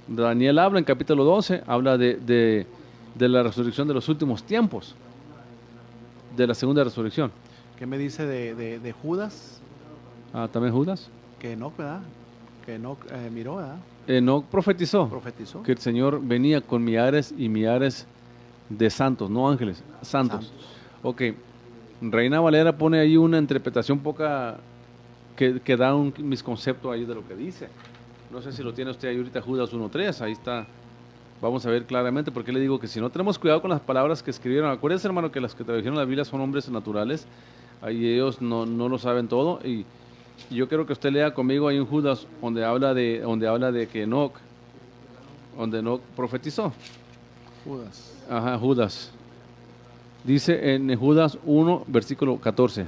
Daniel habla en capítulo 12, habla de la resurrección de los últimos tiempos, de la segunda resurrección. ¿Qué me dice de Judas? También Judas. Que Enoc, ¿verdad? Que Enoc miró, ¿verdad? Enoc profetizó Profetizó. que el Señor venía con millares y millares de santos, no ángeles, santos. Ok, Reina Valera pone ahí una interpretación poca que da un misconcepto ahí de lo que dice. No sé si lo tiene usted ahí ahorita, Judas 1.3, ahí está. Vamos a ver claramente, porque le digo que si no tenemos cuidado con las palabras que escribieron, acuérdense, hermano, que las que tradujeron la Biblia son hombres naturales, ahí ellos no lo saben todo, y yo quiero que usted lea conmigo ahí en Judas, donde habla de que Enoc profetizó. Judas. Ajá, Judas. Dice en Judas 1, versículo 14.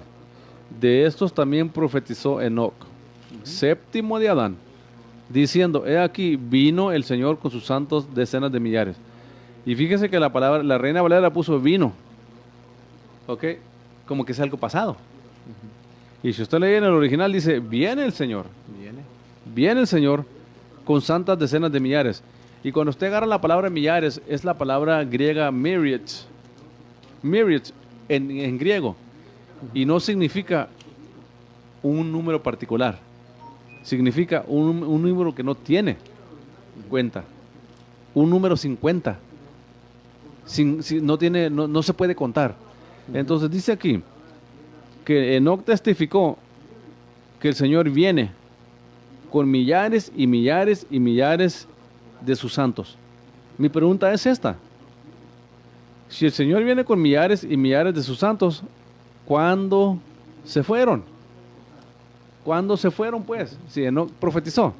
De estos también profetizó Enoc, séptimo de Adán, diciendo, he aquí, vino el Señor con sus santos decenas de millares. Y fíjese que la Reina Valera puso vino. ¿Ok? Como que es algo pasado. Y si usted lee en el original, dice, viene el Señor. Viene el Señor con santas decenas de millares. Y cuando usted agarra la palabra millares, es la palabra griega myriads. Myriads en griego. Y no significa un número particular. Significa un número que no tiene cuenta. Un número sin cuenta. No se puede contar. Entonces dice aquí que Enoc testificó que el Señor viene con millares y millares y millares de sus santos. Mi pregunta es esta: si el Señor viene con millares y millares de sus santos, ¿cuándo se fueron? ¿Cuándo se fueron, pues? Si Enoc profetizó.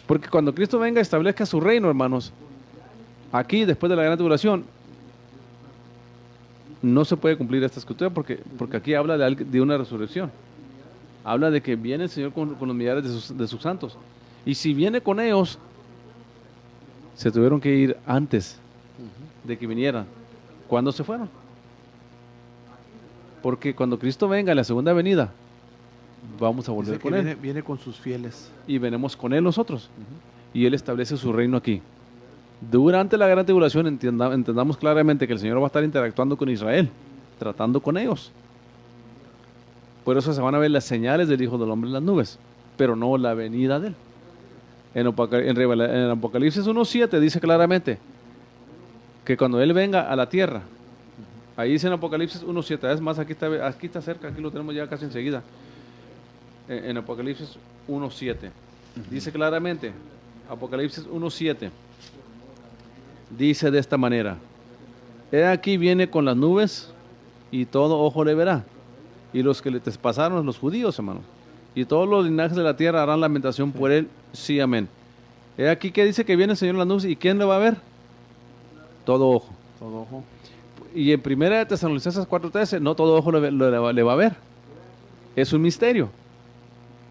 Porque cuando Cristo venga y establezca su reino, hermanos, aquí después de la gran tribulación, no se puede cumplir esta escritura porque aquí habla de una resurrección. Habla de que viene el Señor con los millares de sus santos. Y si viene con ellos, se tuvieron que ir antes de que vinieran. ¿Cuándo se fueron? Porque cuando Cristo venga en la segunda venida, vamos a volver Dice que con Él. viene con sus fieles. Y venimos con Él nosotros. Y Él establece su reino aquí. Durante la gran tribulación entendamos claramente que el Señor va a estar interactuando con Israel, tratando con ellos. Por eso se van a ver las señales del Hijo del Hombre en las nubes, pero no la venida de Él. En Apocalipsis 1.7 dice claramente que cuando Él venga a la tierra, ahí dice en Apocalipsis 1.7, es más, aquí está cerca, aquí lo tenemos ya casi enseguida. En Apocalipsis 1.7 dice claramente, Apocalipsis 1.7 dice de esta manera: He aquí viene con las nubes y todo ojo le verá, y los que le traspasaron, los judíos, hermanos, y todos los linajes de la tierra harán lamentación por él, sí, amén. He aquí que dice que viene el Señor en las nubes, ¿y quién le va a ver? Todo ojo. Todo ojo. Y en 1 Tesalonicenses 4:13, no todo ojo le va a ver. Es un misterio.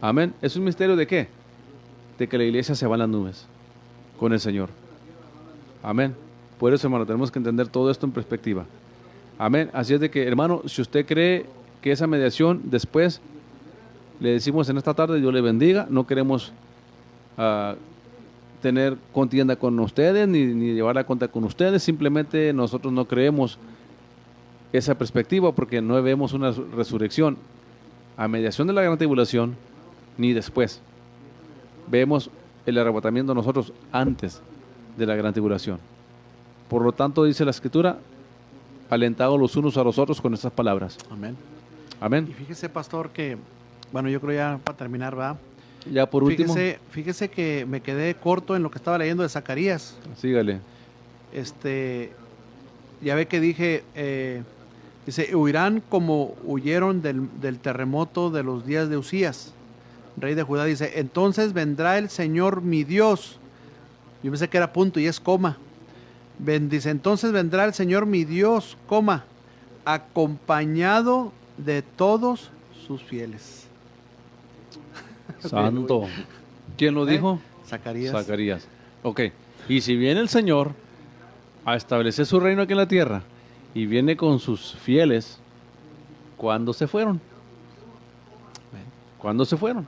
Amén. ¿Es un misterio de qué? De que la iglesia se va en las nubes con el Señor. Amén. Por eso, hermano, tenemos que entender todo esto en perspectiva. Amén. Así es de que, hermano, si usted cree que esa mediación después, le decimos en esta tarde, Dios le bendiga, no queremos tener contienda con ustedes, ni llevar la cuenta con ustedes, simplemente nosotros no creemos esa perspectiva porque no vemos una resurrección a mediación de la gran tribulación, ni después. Vemos el arrebatamiento nosotros antes de la gran tribulación. Por lo tanto, dice la Escritura, alentados los unos a los otros con estas palabras. Amén. Amén. Y fíjese, pastor, que, bueno, yo creo ya para terminar, ¿verdad? Ya por último, Fíjese que me quedé corto en lo que estaba leyendo de Zacarías. sígale. Ya ve que dije, dice, huirán como huyeron del terremoto de los días de Usías, rey de Judá. Dice, entonces vendrá el Señor mi Dios. Yo pensé que era punto y es coma. Dice, entonces vendrá el Señor mi Dios, coma, acompañado de todos sus fieles. Santo. ¿Quién lo dijo? Zacarías. Zacarías. Ok. Y si viene el Señor a establecer su reino aquí en la tierra y viene con sus fieles, ¿cuándo se fueron? ¿Cuándo se fueron?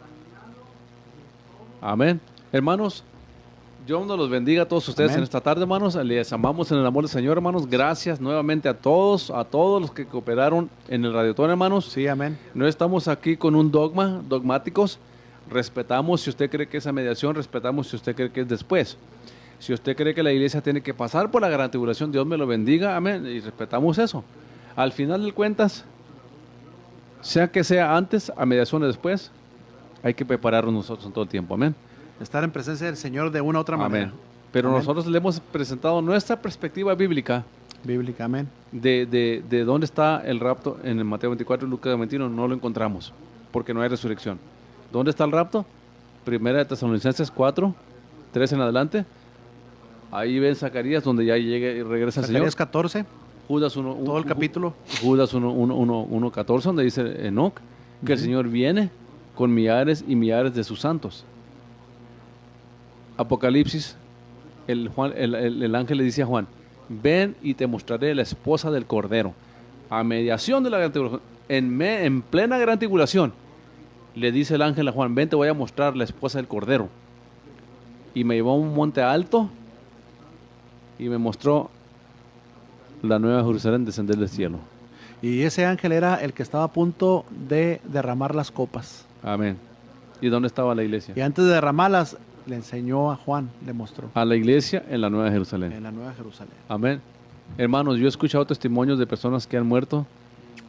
Amén. Hermanos, Dios nos los bendiga a todos ustedes. Amén. En esta tarde, hermanos. Les amamos en el amor del Señor, hermanos. Gracias nuevamente a todos los que cooperaron en el Radiotón, hermanos. Sí, amén. No estamos aquí con un dogmáticos. Respetamos si usted cree que esa mediación, respetamos si usted cree que es después. Si usted cree que la iglesia tiene que pasar por la gran tribulación, Dios me lo bendiga, amén, y respetamos eso. Al final de cuentas, sea que sea antes, a mediación o después, hay que prepararnos nosotros en todo el tiempo, amén. Estar en presencia del Señor de una u otra manera. Amén. Pero Amén. nosotros le hemos presentado nuestra perspectiva bíblica Bíblica, amén. de dónde está el rapto en el Mateo 24 y Lucas 21, no lo encontramos, porque no hay resurrección. ¿Dónde está el rapto? 1 Tesalonicenses 4, 3 en adelante. Ahí ven Zacarías, donde ya llega y regresa el Señor. Zacarías 14, Judas todo el capítulo. Judas 1:14, donde dice Enoc que el Señor viene con millares y millares de sus santos. Apocalipsis, el ángel le dice a Juan, ven y te mostraré la esposa del Cordero. A mediación de la gran tribulación, en plena gran tribulación, le dice el ángel a Juan, ven, te voy a mostrar la esposa del Cordero. Y me llevó a un monte alto y me mostró la nueva Jerusalén descender del cielo. Y ese ángel era el que estaba a punto de derramar las copas. Amén. ¿Y dónde estaba la iglesia? Y antes de derramarlas, le enseñó a Juan, le mostró. A la iglesia en la nueva Jerusalén. En la Nueva Jerusalén. Amén. Hermanos, yo he escuchado testimonios de personas que han muerto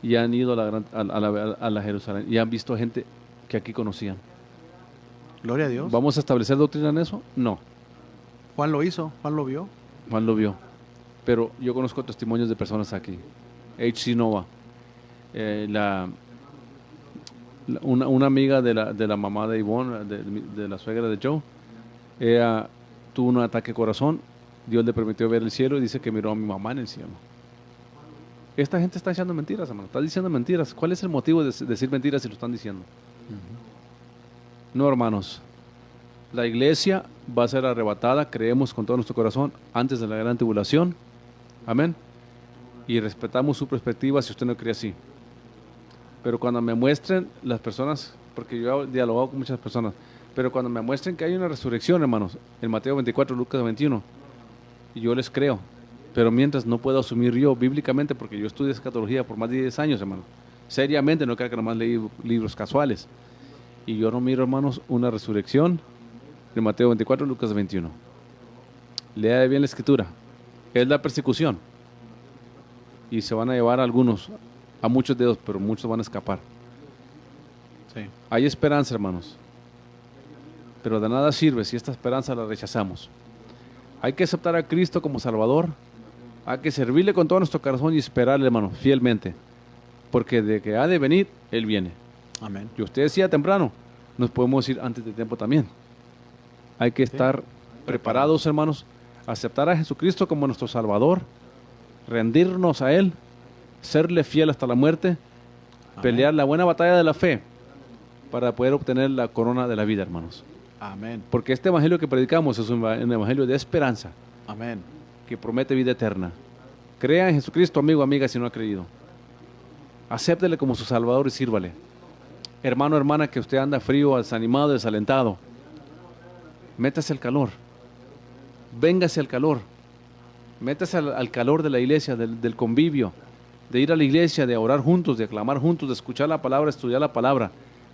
y han ido a la Jerusalén y han visto gente que aquí conocían. Gloria a Dios. ¿Vamos a establecer doctrina en eso? No. Juan lo hizo, Juan lo vio. Juan lo vio. Pero yo conozco testimonios de personas aquí. H.C. Nova, una amiga de la mamá de Ivonne, de la suegra de Joe, ella tuvo un ataque de corazón. Dios le permitió ver el cielo y dice que miró a mi mamá en el cielo. Esta gente está echando mentiras, hermano. Está diciendo mentiras. ¿Cuál es el motivo de decir mentiras si lo están diciendo? No, hermanos. La iglesia va a ser arrebatada, creemos con todo nuestro corazón, antes de la gran tribulación. Amén. Y respetamos su perspectiva si usted no cree así. Pero cuando me muestren las personas, porque yo he dialogado con muchas personas, pero cuando me muestren que hay una resurrección, hermanos, en Mateo 24, Lucas 21, yo les creo. Pero mientras no puedo asumir yo bíblicamente, porque yo estudié escatología por más de 10 años, hermano. Seriamente, no creo que nomás leí libros casuales. Y yo no miro, hermanos, una resurrección en Mateo 24, Lucas 21. Lea bien la escritura. Es la persecución. Y se van a llevar a algunos, a muchos dedos, pero muchos van a escapar. Sí. Hay esperanza, hermanos. Pero de nada sirve si esta esperanza la rechazamos. Hay que aceptar a Cristo como Salvador. Hay que servirle con todo nuestro corazón y esperarle, hermano, fielmente. Porque de que ha de venir, Él viene. Amén. Y usted decía temprano, nos podemos ir antes de tiempo también. Hay que estar preparados, hermanos, aceptar a Jesucristo como nuestro Salvador, rendirnos a Él, serle fiel hasta la muerte, Amén. pelear la buena batalla de la fe para poder obtener la corona de la vida, hermanos. Amén. Porque este evangelio que predicamos es un evangelio de esperanza, Amén. que promete vida eterna. Crea en Jesucristo, amigo, amiga, si no ha creído. Acéptele como su Salvador y sírvale. Hermano, hermana, que usted anda frío, desanimado, desalentado, métase al calor. Véngase al calor. Métase al calor de la iglesia, del convivio, de ir a la iglesia, de orar juntos, de aclamar juntos, de escuchar la palabra, estudiar la palabra,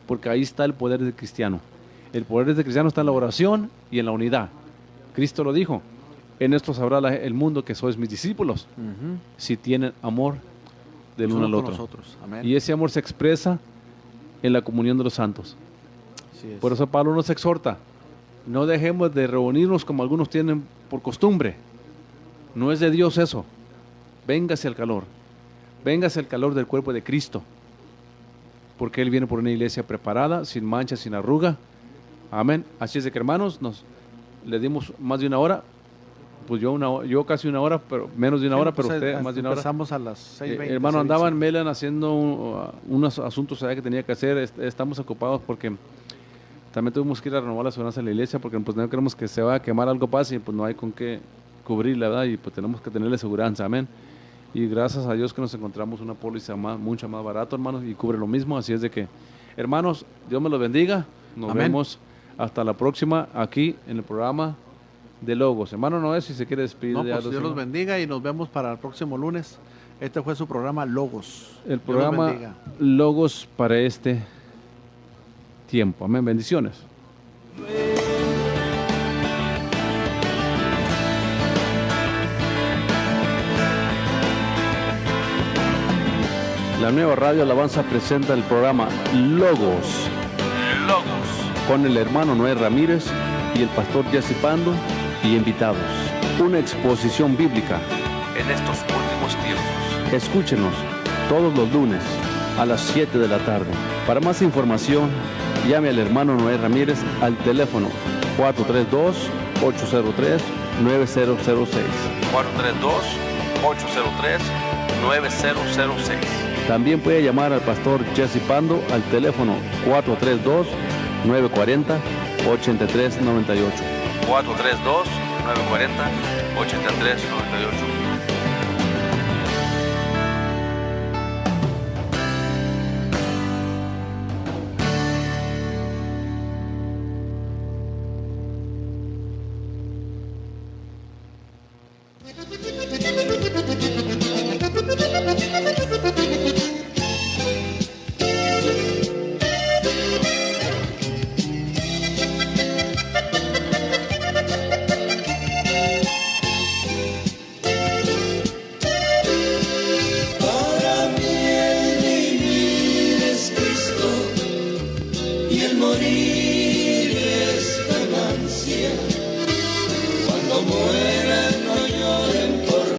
porque ahí está el poder del cristiano. El poder del cristiano está en la oración y en la unidad. Cristo lo dijo: en esto sabrá el mundo que sois mis discípulos, si tienen amor del uno al otro. Nosotros. Amén. Y ese amor se expresa en la comunión de los santos. Así es. Por eso Pablo nos exhorta: no dejemos de reunirnos como algunos tienen por costumbre. No es de Dios eso. Véngase al calor. Véngase al calor del cuerpo de Cristo. Porque Él viene por una iglesia preparada, sin mancha, sin arruga. Amén. Así es de que, hermanos, le dimos más de una hora. Pues yo casi una hora, pero menos de una hora, pero usted más de una hora. Empezamos a las 6:20. Hermano, andaba en Melan haciendo unos asuntos allá que tenía que hacer. Estamos ocupados porque también tuvimos que ir a renovar la seguridad de la iglesia, porque pues no queremos que se vaya a quemar algo pase y pues no hay con qué cubrirla, ¿verdad? Y pues tenemos que tenerle seguridad, amén. Y gracias a Dios que nos encontramos una póliza mucho más barato, hermanos, y cubre lo mismo. Así es de que, hermanos, Dios me los bendiga. Nos Amén. vemos hasta la próxima aquí en el programa de Logos. Hermano Noé, si se quiere despedir No, de pues algo, Dios los señor. bendiga y nos vemos para el próximo lunes. Este fue su programa Logos. El Dios los programa bendiga. Logos para este tiempo. Amén. Bendiciones. La nueva Radio Alabanza presenta el programa Logos con el hermano Noé Ramírez y el pastor Jesse Pando y invitados. Una exposición bíblica en estos últimos tiempos. Escúchenos todos los lunes a las 7 de la tarde. Para más información, llame al hermano Noé Ramírez al teléfono 432-803-9006. 432-803-9006. También puede llamar al pastor Jesse Pando al teléfono 432-940-8398. 432-940-8398. Para mí el vivir es Cristo y el morir es ganancia. Cuando muero